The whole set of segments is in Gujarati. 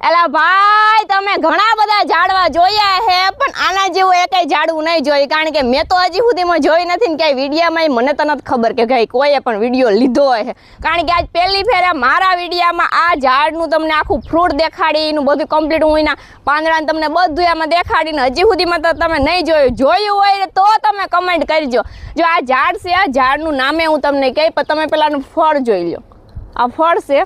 એલા ભાઈ તમે ઘણા બધા ઝાડવા જોયા હે પણ આના જેવું એકેય ઝાડવું નહીં જોઈ કારણ કે મેં તો હજી સુધીમાં જોઈ નથી ને ક્યાંય વિડીયોમાં મને તો નથી ખબર કે ભાઈ કોઈએ પણ વિડીયો લીધો હોય કારણ કે આજ પહેલી ફેરે મારા વિડીયોમાં આ ઝાડનું તમને આખું ફ્રૂટ દેખાડી એનું બધું કમ્પ્લીટ હું એના પાંદડાને તમને બધું એમાં દેખાડીને હજી સુધીમાં તો તમે નહીં જોયું હોય તો તમે કમેન્ટ કરજો જો આ ઝાડ છે આ ઝાડનું નામે હું તમને કહી પણ તમે પેલાનું ફળ જોઈ લો આ ફળ છે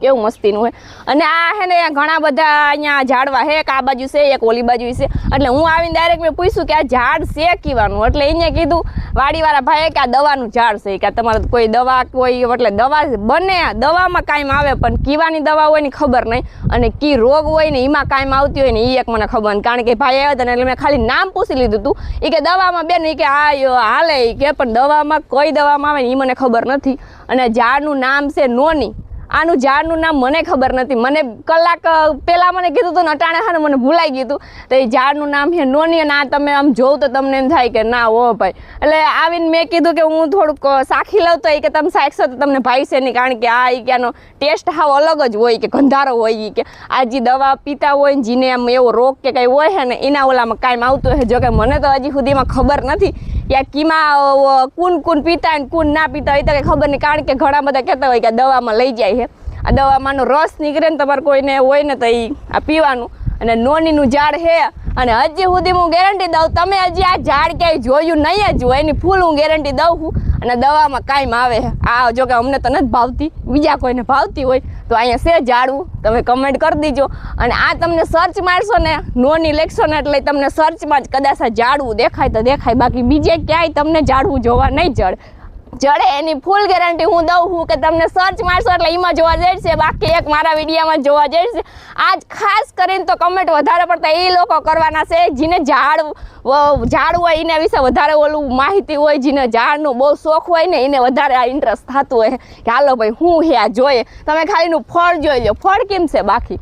કેવું મસ્તીનું હોય અને આ હે ને ઘણા બધા અહીંયા ઝાડવા હે એક આ બાજુ છે એક ઓલી બાજુ છે એટલે હું આવીને ડાયરેક્ટ મેં પૂછ્યું કે આ ઝાડ છે કીવાનું એટલે એને કીધું વાડીવાળા ભાઈએ કે આ દવાનું ઝાડ છે કે તમારે કોઈ દવા કોઈ એટલે દવા બને દવામાં કાયમ આવે પણ કીવાની દવા હોય ને ખબર નહીં અને કી રોગ હોય ને એમાં કાયમ આવતી હોય ને એ એક મને ખબર નહીં કારણ કે ભાઈ આવ્યા હતા ને એટલે મેં ખાલી નામ પૂછી લીધું હતું એ કે દવામાં બેન એ કે આ હાલે એ કે પણ દવામાં કોઈ દવામાં આવે ને એ મને ખબર નથી અને ઝાડનું નામ છે નોની આનું ઝાડનું નામ મને ખબર નથી મને કલાક પહેલાં મને કીધું હતું ને અટાણે હા ને મને ભૂલાઈ ગયું હતું તો એ ઝાડનું નામ છે નોની અને આ તમે આમ જોઉં તો તમને એમ થાય કે ના હો ભાઈ એટલે આવીને મેં કીધું કે હું થોડુંક સાખી લઉં તો એ કે તમે સાખશો તો તમને ભાઈશે નહીં કારણ કે આ એ કે આનો ટેસ્ટ હાવ અલગ જ હોય કે ગંધારો હોય એ કે આ જે દવા પીતા હોય ને જેને આમ એવો રોગ કે કંઈ હોય છે ને એના ઓલામાં કાંઈ આવતું હોય જો કે મને તો હજી સુધીમાં ખબર નથી કે કીમાં કુન પીતા હોય ને કુન ના પીતા હોય તો કંઈ ખબર નહીં કારણ કે ઘણા બધા કહેતા હોય કે દવામાં લઈ જાય છે આ દવામાંનો રસ નીકળે ને તમારે કોઈને હોય ને તો એ આ પીવાનું અને નોનીનું ઝાડ છે અને હજી સુધી હું ગેરંટી દઉં તમે હજી આ ઝાડ ક્યાંય જોયું નહીં જ હોય એની ફૂલ હું ગેરંટી દઉં છું અને દવામાં કાંઈ આવે આ જો કે અમને તો નથી ભાવતી બીજા કોઈને ભાવતી હોય તો અહીંયા છે ઝાડવું તમે કમેન્ટ કરી દીજો અને આ તમને સર્ચ મારશો ને નોની લેખશો ને એટલે તમને સર્ચમાં જ કદાચ આ ઝાડવું દેખાય તો દેખાય બાકી બીજે ક્યાંય તમને ઝાડવું જોવા નહીં જડે એની ફૂલ ગેરંટી હું દઉં છું કે તમને સર્ચ મારશો એટલે એમાં જોવા જશે બાકી એક મારા વિડીયોમાં જોવા જશે આજ ખાસ કરીને તો કમેન્ટ વધારે પડતા એ લોકો કરવાના છે જેને ઝાડ હોય એના વિશે વધારે ઓલું માહિતી હોય જેને ઝાડનો બહુ શોખ હોય ને એને વધારે ઇન્ટરેસ્ટ થતું હોય કે હાલો ભાઈ હું હે આ જોઈએ તમે ખાલીનું ફળ જોઈ લો ફળ કેમ છે બાકી